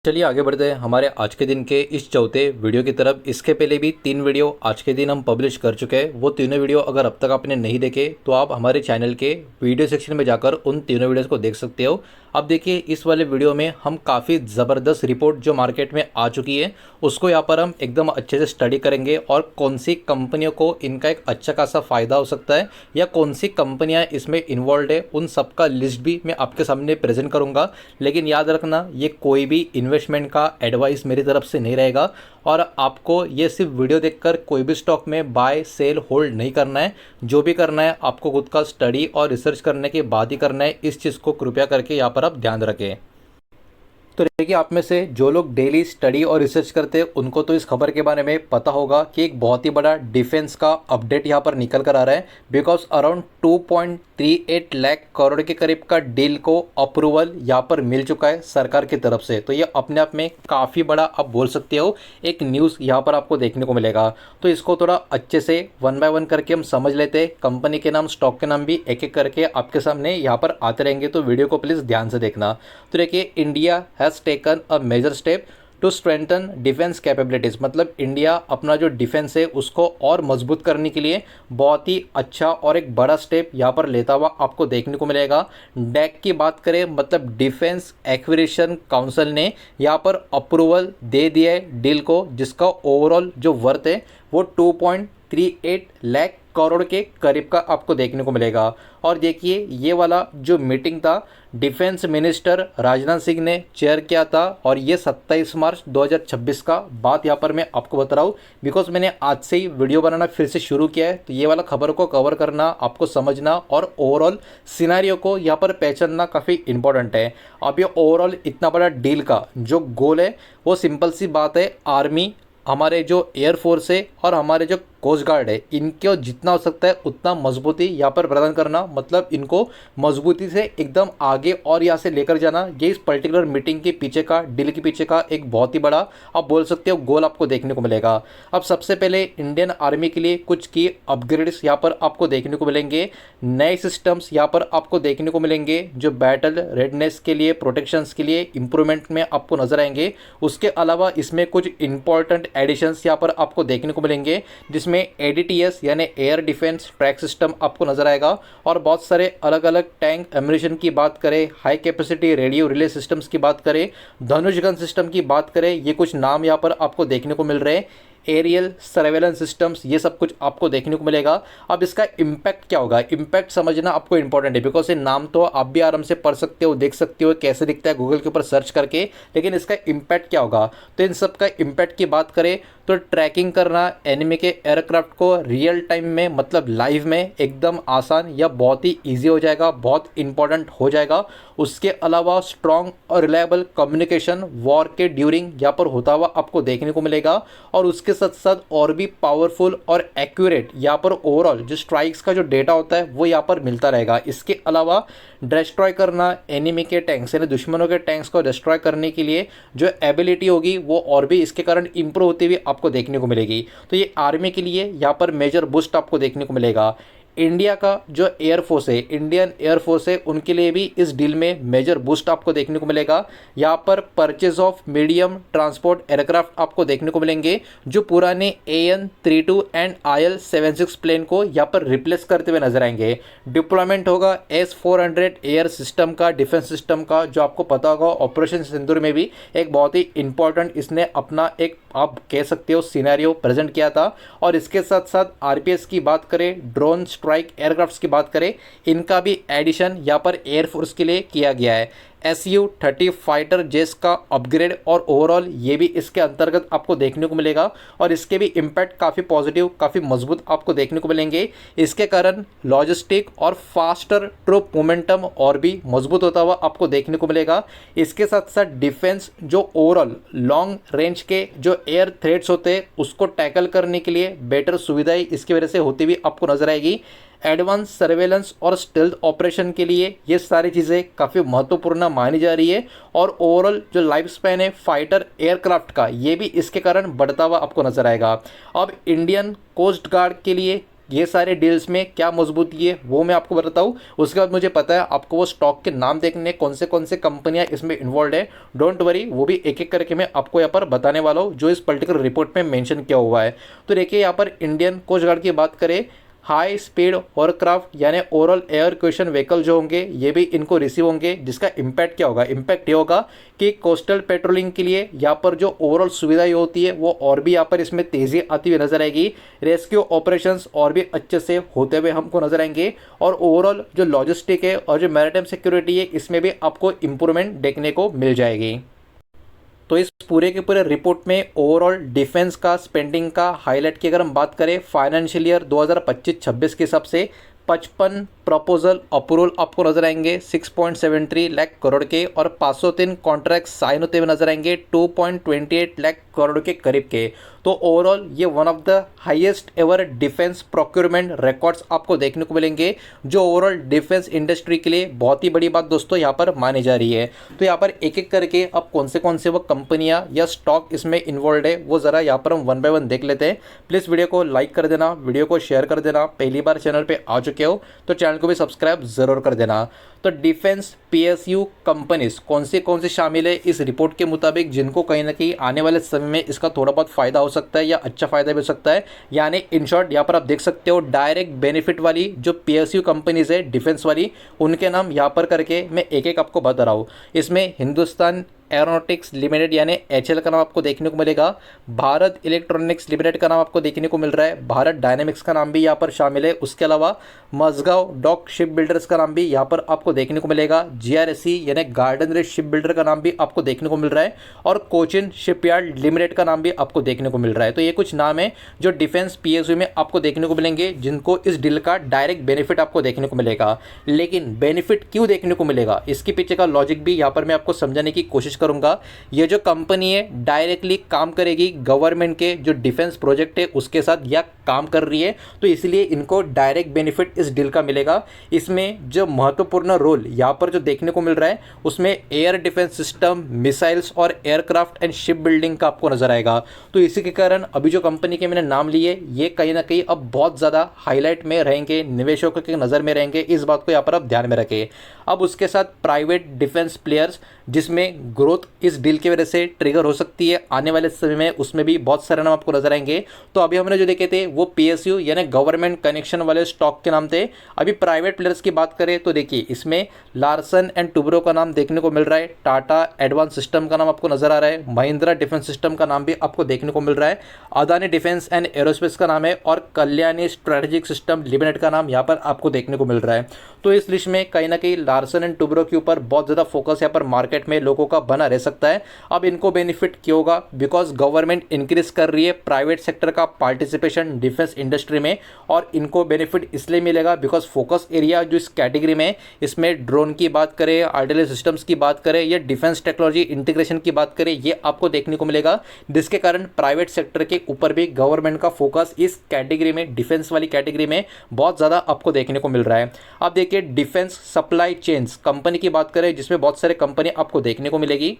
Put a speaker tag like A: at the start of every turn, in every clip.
A: चलिए आगे बढ़ते हैं हमारे आज के दिन के इस चौथे वीडियो की तरफ। इसके पहले भी 3 वीडियो आज के दिन हम पब्लिश कर चुके हैं। वो तीनों वीडियो अगर अब तक आपने नहीं देखे तो आप हमारे चैनल के वीडियो सेक्शन में जाकर उन तीनों वीडियोस को देख सकते हो। अब देखिए इस वाले वीडियो में हम काफ़ी ज़बरदस्त रिपोर्ट जो मार्केट में आ चुकी है उसको यहाँ पर हम एकदम अच्छे से स्टडी करेंगे और कौन सी कंपनियों को इनका एक अच्छा खासा फ़ायदा हो सकता है या कौन सी कंपनियाँ इसमें इन्वॉल्व है उन सब का लिस्ट भी मैं आपके सामने प्रेजेंट करूँगा। लेकिन याद रखना ये कोई भी इन्वेस्टमेंट का एडवाइस मेरी तरफ से नहीं रहेगा और आपको ये सिर्फ वीडियो देखकर कोई भी स्टॉक में बाय सेल होल्ड नहीं करना है। जो भी करना है आपको खुद का स्टडी और रिसर्च करने के बाद ही करना है। इस चीज़ को कृपया करके यहाँ पर आप ध्यान रखें। तो देखिए आप में से जो लोग डेली स्टडी और रिसर्च करते हैं उनको तो इस खबर के बारे में पता होगा कि एक बहुत ही बड़ा डिफेंस का अपडेट यहाँ पर निकल कर आ रहा है। बिकॉज अराउंड 2.38 लाख करोड़ के करीब का डील को अप्रूवल यहाँ पर मिल चुका है सरकार की तरफ से। तो ये अपने आप में काफ़ी बड़ा आप बोल सकते हो एक न्यूज़ यहाँ पर आपको देखने को मिलेगा। तो इसको थोड़ा अच्छे से वन बाय वन करके हम समझ लेते हैं। कंपनी के नाम स्टॉक के नाम भी एक एक करके आपके सामने यहाँ पर आते रहेंगे, तो वीडियो को प्लीज़ ध्यान से देखना। तो देखिए India has taken a major step to strengthen defence capabilities, मतलब इंडिया अपना जो डिफेंस है उसको और मजबूत करने के लिए बहुत ही अच्छा और एक बड़ा स्टेप यहाँ पर लेता हुआ आपको देखने को मिलेगा। डैक की बात करें मतलब डिफेंस एक्विजिशन काउंसिल ने यहाँ पर अप्रूवल दे दिया है डील को, जिसका ओवरऑल जो वर्थ है वो 2.38 लाख करोड़ के करीब का आपको देखने को मिलेगा। और देखिए ये वाला जो मीटिंग था डिफेंस मिनिस्टर राजनाथ सिंह ने चेयर किया था और ये 27 मार्च 2026 का बात यहाँ पर मैं आपको बता रहा हूँ। बिकॉज मैंने आज से ही वीडियो बनाना फिर से शुरू किया है, तो ये वाला खबर को कवर करना, आपको समझना और ओवरऑल सिनेरियो को यहाँ पर पहचानना काफ़ी इंपॉर्टेंट है। अब ये ओवरऑल इतना बड़ा डील का जो गोल है वो सिंपल सी बात है, आर्मी, हमारे जो एयरफोर्स है और हमारे जो कोस्ट गार्ड है इनको जितना हो सकता है उतना मजबूती यहाँ पर प्रदान करना, मतलब इनको मजबूती से एकदम आगे और यहाँ से लेकर जाना। ये इस पर्टिकुलर मीटिंग के पीछे का, डील के पीछे का एक बहुत ही बड़ा आप बोल सकते हो गोल आपको देखने को मिलेगा। अब सबसे पहले इंडियन आर्मी के लिए कुछ की अपग्रेड्स यहाँ पर आपको देखने को मिलेंगे। नए सिस्टम्स यहाँ पर आपको देखने को मिलेंगे जो बैटल रेडनेस के लिए, प्रोटेक्शंस के लिए इंप्रूवमेंट में आपको नजर आएंगे। उसके अलावा इसमें कुछ इंपॉर्टेंट एडिशंस यहाँ पर आपको देखने को मिलेंगे जिसमें एडीटीएस यानी एयर डिफेंस ट्रैक सिस्टम आपको नजर आएगा और बहुत सारे अलग अलग टैंक एम्यूनिशन की बात करें, high capacity radio relay systems की बात करें, धनुष गन सिस्टम की बात करें, ये कुछ नाम यहाँ पर आपको देखने को मिल रहे हैं। एरियल सर्वेलेंस सिस्टम्स, ये सब कुछ आपको देखने को मिलेगा। अब इसका इम्पैक्ट क्या होगा, इम्पैक्ट समझना आपको इंपॉर्टेंट है। बिकॉज ये नाम तो आप भी आराम से पढ़ सकते हो, देख सकते हो कैसे दिखता है गूगल के ऊपर सर्च करके, लेकिन इसका इम्पैक्ट क्या होगा। तो इन सब का इम्पैक्ट की बात करें तो ट्रैकिंग करना एनिमी के एयरक्राफ्ट को रियल टाइम में, मतलब लाइव में एकदम आसान या बहुत ही ईजी हो जाएगा, बहुत इंपॉर्टेंट हो जाएगा। उसके अलावा स्ट्रॉन्ग और रिलायबल कम्युनिकेशन वॉर के ड्यूरिंग यहाँ पर होता हुआ आपको देखने को मिलेगा और उसके साथ साथ और भी पावरफुल और एक्यूरेट यहाँ पर ओवरऑल जो स्ट्राइक्स का जो डेटा होता है वो यहाँ पर मिलता रहेगा। इसके अलावा डिस्ट्रॉय करना एनिमी के टैंक्स यानी दुश्मनों के टैंक्स को डिस्ट्रॉय करने के लिए जो एबिलिटी होगी वो और भी इसके कारण इंप्रूव होती हुई आपको देखने को मिलेगी। तो ये आर्मी के लिए यहाँ पर मेजर बूस्ट आपको देखने को मिलेगा। इंडिया का जो एयरफोर्स है, इंडियन एयरफोर्स है, उनके लिए भी इस डील में मेजर बूस्ट आपको देखने को मिलेगा। यहाँ पर purchase of medium transport aircraft आपको देखने को मिलेंगे जो पुराने AN-32 एंड IL-76 प्लेन को यहाँ पर रिप्लेस करते हुए नजर आएंगे। डिप्लॉयमेंट होगा S-400 एयर सिस्टम का, डिफेंस सिस्टम का, जो आपको पता होगा ऑपरेशन सिंदूर में भी एक बहुत ही इंपॉर्टेंट इसने अपना एक आप कह सकते हो सिनेरियो प्रेजेंट किया था। और इसके साथ साथ RPS की बात करें, ड्रोन स्ट्राइक एयरक्राफ्ट्स की बात करें, इनका भी एडिशन यहाँ पर एयरफोर्स के लिए किया गया है। Su-30 फाइटर जेट्स का अपग्रेड और ओवरऑल ये भी इसके अंतर्गत आपको देखने को मिलेगा और इसके भी इम्पैक्ट काफ़ी पॉजिटिव, काफ़ी मजबूत आपको देखने को मिलेंगे। इसके कारण लॉजिस्टिक और फास्टर ट्रूप मोमेंटम और भी मजबूत होता हुआ आपको देखने को मिलेगा। इसके साथ साथ डिफेंस जो ओवरऑल लॉन्ग रेंज के जो एयर थ्रेट्स होते हैं उसको टैकल करने के लिए बेटर सुविधाएं इसकी वजह से होती हुई आपको नजर आएगी। एडवांस सर्वेलेंस और स्टेल्थ ऑपरेशन के लिए ये सारी चीज़ें काफ़ी महत्वपूर्ण मानी जा रही है और ओवरऑल जो लाइफ स्पैन है फाइटर एयरक्राफ्ट का ये भी इसके कारण बढ़ता हुआ आपको नजर आएगा। अब इंडियन कोस्ट गार्ड के लिए ये सारे डील्स में क्या मजबूती है वो मैं आपको बताता हूँ। उसके बाद मुझे पता है आपको वो स्टॉक के नाम देखने, कौन से कंपनियां इसमें इन्वॉल्व है। डोंट वरी, वो भी एक एक करके मैं आपको यहाँ पर बताने वाला हूँ जो इस पर्टिकुलर रिपोर्ट में मेंशन किया हुआ है। तो देखिए यहाँ पर इंडियन कोस्ट गार्ड की बात करें, हाई स्पीड एयरक्राफ्ट यानी ओवरऑल एयर क्वेश्चन व्हीकल जो होंगे ये भी इनको रिसीव होंगे, जिसका इम्पैक्ट क्या होगा, इम्पैक्ट ये होगा कि कोस्टल पेट्रोलिंग के लिए यहाँ पर जो ओवरऑल सुविधाएं होती है वो और भी यहाँ पर इसमें तेज़ी आती हुई नजर आएगी। रेस्क्यू ऑपरेशंस और भी अच्छे से होते हुए हमको नजर आएंगे और ओवरऑल जो लॉजिस्टिक है और जो मैरिटाइम सिक्योरिटी है इसमें भी आपको इंप्रूवमेंट देखने को मिल जाएगी। तो इस पूरे के पूरे रिपोर्ट में ओवरऑल डिफेंस का स्पेंडिंग का हाईलाइट की अगर हम बात करें फाइनेंशियल ईयर 2025-26 के हिसाब से 55 प्रपोजल अप्रूवल आपको नजर आएंगे 6.73 लाख करोड़ के, और 503 कॉन्ट्रैक्ट साइन होते हुए नजर आएंगे 2.28 लाख करोड़ के करीब के। तो ओवरऑल ये one of the highest ever defence procurement records आपको देखने को मिलेंगे, जो ओवरऑल डिफेंस इंडस्ट्री के लिए बहुत ही बड़ी बात दोस्तों यहाँ पर मानी जा रही है। तो यहाँ पर एक एक करके अब कौन से वो कंपनियाँ या स्टॉक इसमें इन्वॉल्व है वो ज़रा यहाँ पर हम वन बाय वन देख लेते हैं। प्लीज़ वीडियो को लाइक कर देना, वीडियो को शेयर कर देना, पहली बार चैनल पर आ चुके हो तो चैनल को भी सब्सक्राइब ज़रूर कर देना। तो डिफेंस पीएसयू कंपनीज कौन सी शामिल है इस रिपोर्ट के मुताबिक, जिनको कहीं ना कहीं आने वाले समय में इसका थोड़ा बहुत फायदा हो सकता है या अच्छा फायदा भी हो सकता है। यानी इन शॉर्ट यहाँ पर आप देख सकते हो डायरेक्ट बेनिफिट वाली जो पीएसयू कंपनीज है डिफेंस वाली, उनके नाम यहाँ पर करके मैं एक एक आपको बता रहा हूँ। इसमें हिंदुस्तान एरोनॉटिक्स लिमिटेड यानी एचएल का नाम आपको देखने को मिलेगा, भारत इलेक्ट्रॉनिक्स लिमिटेड का नाम आपको देखने को मिल रहा है, भारत डायनेमिक्स का नाम भी यहाँ पर शामिल है। उसके अलावा मजगांव डॉक शिप बिल्डर्स का नाम भी यहाँ पर आपको देखने को मिलेगा, जीआरएससी यानी गार्डन रेस शिप बिल्डर का नाम भी आपको देखने को मिल रहा है, और कोचिन शिपयार्ड लिमिटेड का नाम भी आपको देखने को मिल रहा है। तो ये कुछ नाम है जो डिफेंस पीएसयू में आपको देखने को मिलेंगे, जिनको इस डील का डायरेक्ट बेनिफिट आपको देखने को मिलेगा। लेकिन बेनिफिट क्यों देखने को मिलेगा, इसके पीछे का लॉजिक भी यहाँ पर मैं आपको समझाने की कोशिश करूंगा। ये जो कंपनी है डायरेक्टली काम करेगी गवर्नमेंट के जो डिफेंस प्रोजेक्ट है उसके साथ या काम कर रही है, तो इसलिए इनको डायरेक्ट बेनिफिट इस डील का मिलेगा। इसमें जो महत्वपूर्ण रोल यहाँ पर जो देखने को मिल रहा है उसमें एयर डिफेंस सिस्टम, मिसाइल्स और एयरक्राफ्ट एंड शिप बिल्डिंग का आपको नजर आएगा। तो इसी के कारण अभी जो कंपनी के मैंने नाम लिए ये कहीं ना कहीं अब बहुत ज़्यादा हाईलाइट में रहेंगे, निवेशकों की नज़र में रहेंगे, इस बात को यहाँ पर आप ध्यान में रखें। अब उसके साथ प्राइवेट डिफेंस प्लेयर्स जिसमें ग्रोथ इस डील की वजह से ट्रिगर हो सकती है आने वाले समय में, उसमें भी बहुत सारे नाम आपको नजर आएंगे। तो अभी हमने जो देखे थे वो पीएसयू यानी गवर्नमेंट कनेक्शन वाले स्टॉक के नाम थे। अभी प्राइवेट प्लेयर्स की बात करें तो देखिए इसमें लार्सन एंड टुब्रो का नाम देखने को मिल रहा है, टाटा एडवांस सिस्टम का नाम आपको नजर आ रहा है, महिंद्रा डिफेंस सिस्टम का नाम भी आपको देखने को मिल रहा है, अदानी डिफेंस एंड एरोस्पेस का नाम है, और कल्याणी स्ट्रेटेजिक सिस्टम लिमिटेड का नाम यहाँ पर आपको देखने को मिल रहा है। तो इस लिस्ट में कहीं ना कहीं लार्सन एंड टुब्रो के ऊपर बहुत ज़्यादा फोकस यहाँ पर मार्केट में लोगों का बना रह सकता है। अब इनको बेनिफिट क्यों होगा, बिकॉज गवर्नमेंट इंक्रीज कर रही है प्राइवेट सेक्टर का पार्टिसिपेशन डिफेंस इंडस्ट्री में, और इनको बेनिफिट इसलिए मिलेगा बिकॉज फोकस एरिया जो इस कैटेगरी में, इसमें ड्रोन की बात करें, आर्टिलरी सिस्टम्स की बात करें या डिफेंस टेक्नोलॉजी इंटीग्रेशन की बात करें, ये आपको देखने को मिलेगा, जिसके कारण प्राइवेट सेक्टर के ऊपर भी गवर्नमेंट का फोकस इस कैटेगरी में, डिफेंस वाली कैटेगरी में बहुत ज़्यादा आपको देखने को मिल रहा है। अब देखिए डिफेंस सप्लाई चेन्स कंपनी की बात करें जिसमें बहुत सारे कंपनी आपको देखने को मिलेगी,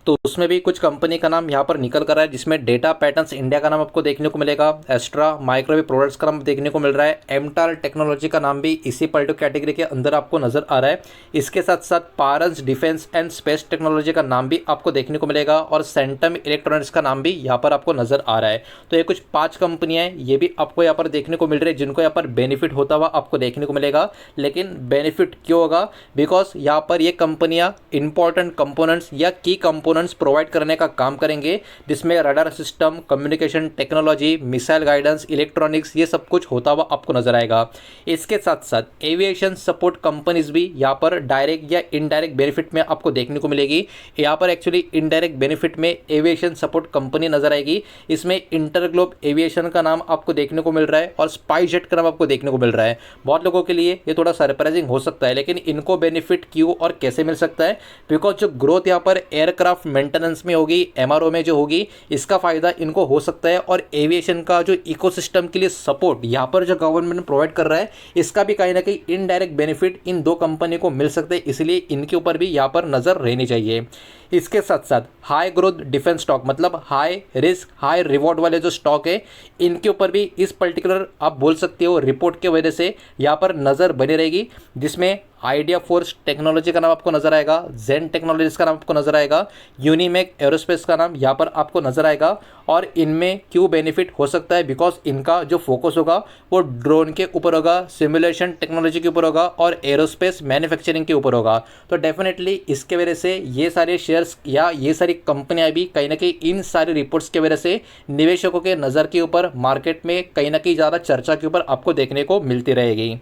A: तो उसमें भी कुछ कंपनी का नाम यहाँ पर निकल कर रहा है, जिसमें डेटा पैटर्न्स इंडिया का नाम आपको देखने को मिलेगा, एस्ट्रा माइक्रोवेव प्रोडक्ट्स का नाम देखने को मिल रहा है, एमटार टेक्नोलॉजी का नाम भी इसी पर्टिकुलर कैटेगरी के अंदर आपको नजर आ रहा है। इसके साथ साथ पारंस डिफेंस एंड स्पेस टेक्नोलॉजी का नाम भी आपको देखने को मिलेगा, और सेंटम इलेक्ट्रॉनिक्स का नाम भी यहाँ पर आपको नजर आ रहा है। तो ये कुछ 5 कंपनियां हैं, ये भी आपको यहाँ पर देखने को मिल रही है, जिनको यहाँ पर बेनिफिट होता हुआ आपको देखने को मिलेगा। लेकिन बेनिफिट क्यों होगा, बिकॉज यहाँ पर ये कंपनियां इंपॉर्टेंट कंपोनेंट्स या की कंपोनेंट्स प्रोवाइड करने का काम करेंगे, जिसमें radar system, communication technology, missile guidance, electronics, ये सब कुछ होता हुआ आपको नजर आएगा। इसके साथ साथ एविएशन सपोर्ट कंपनीज भी यहाँ पर डायरेक्ट या इनडायरेक्ट बेनिफिट में आपको देखने को मिलेगी। यहाँ पर एक्चुअली इनडायरेक्ट बेनिफिट में एविएशन सपोर्ट कंपनी नजर आएगी। इसमें इंटरग्लोब एविएशन का नाम आपको देखने को मिल रहा है और स्पाइस जेट का नाम आपको देखने को मिल रहा है। बहुत लोगों के लिए ये थोड़ा सरप्राइजिंग हो सकता है, लेकिन इनको बेनिफिट क्यों और कैसे मिल सकता है, बिकॉज जो ग्रोथ यहाँ पर एयरक्राफ्ट एयरक्राफ्ट मेंटेनेंस में होगी, एमआरओ में जो होगी, इसका फ़ायदा इनको हो सकता है। और एविएशन का जो इकोसिस्टम के लिए सपोर्ट यहाँ पर जो गवर्नमेंट प्रोवाइड कर रहा है, इसका भी कहीं ना कहीं इनडायरेक्ट बेनिफिट इन दो कंपनी को मिल सकते हैं, इसलिए इनके ऊपर भी यहाँ पर नज़र रहनी चाहिए। इसके साथ साथ हाई ग्रोथ डिफेंस स्टॉक, मतलब हाई रिस्क हाई रिवॉर्ड वाले जो स्टॉक है, इनके ऊपर भी इस पर्टिकुलर आप बोल सकते हो रिपोर्ट के वजह से यहाँ पर नज़र बनी रहेगी, जिसमें आइडिया फोर्स टेक्नोलॉजी का नाम आपको नजर आएगा, जेन टेक्नोलॉजीज का नाम आपको नजर आएगा, यूनिमेक एरोस्पेस का नाम यहाँ पर आपको नजर आएगा। और इनमें क्यों बेनिफिट हो सकता है, बिकॉज इनका जो फोकस होगा वो ड्रोन के ऊपर होगा, सिमुलेशन टेक्नोलॉजी के ऊपर होगा और एरोस्पेस मैन्युफैक्चरिंग के ऊपर होगा। तो डेफिनेटली इसके वजह से ये सारे शेयर्स या ये सारी कंपनियां भी कहीं ना कहीं इन सारी रिपोर्ट्स की वजह से निवेशकों के नज़र के ऊपर मार्केट में कहीं ना कहीं ज़्यादा चर्चा के ऊपर आपको देखने को मिलती रहेगी।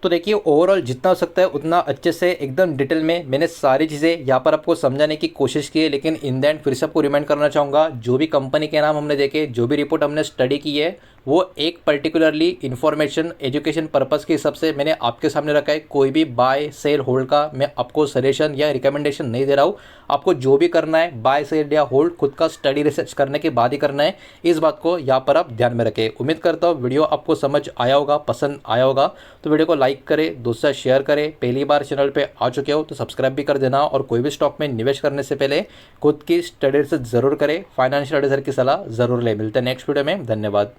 A: तो देखिए ओवरऑल जितना हो सकता है उतना अच्छे से एकदम डिटेल में मैंने सारी चीज़ें यहाँ पर आपको समझाने की कोशिश की है, लेकिन इन द एंड फिर से आपको रिमाइंड करना चाहूँगा, जो भी कंपनी के नाम हमने देखे, जो भी रिपोर्ट हमने स्टडी की है, वो एक पर्टिकुलरली इन्फॉर्मेशन एजुकेशन पर्पस के हिसाब से मैंने आपके सामने रखा है। कोई भी बाय सेल होल्ड का मैं आपको सजेशन या रिकमेंडेशन नहीं दे रहा हूँ। आपको जो भी करना है बाय सेल या होल्ड खुद का स्टडी रिसर्च करने के बाद ही करना है, इस बात को यहाँ पर आप ध्यान में रखें। उम्मीद करता हूँ वीडियो आपको समझ आया होगा, पसंद आया होगा। तो वीडियो को लाइक करें, दोस्तों शेयर करें, पहली बार चैनल पे आ चुके हो तो सब्सक्राइब भी कर देना, और कोई भी स्टॉक में निवेश करने से पहले खुद की स्टडी रिसर्च जरूर करें, फाइनेंशियल एडवाइजर की सलाह जरूर ले। मिलते हैं नेक्स्ट वीडियो में, धन्यवाद।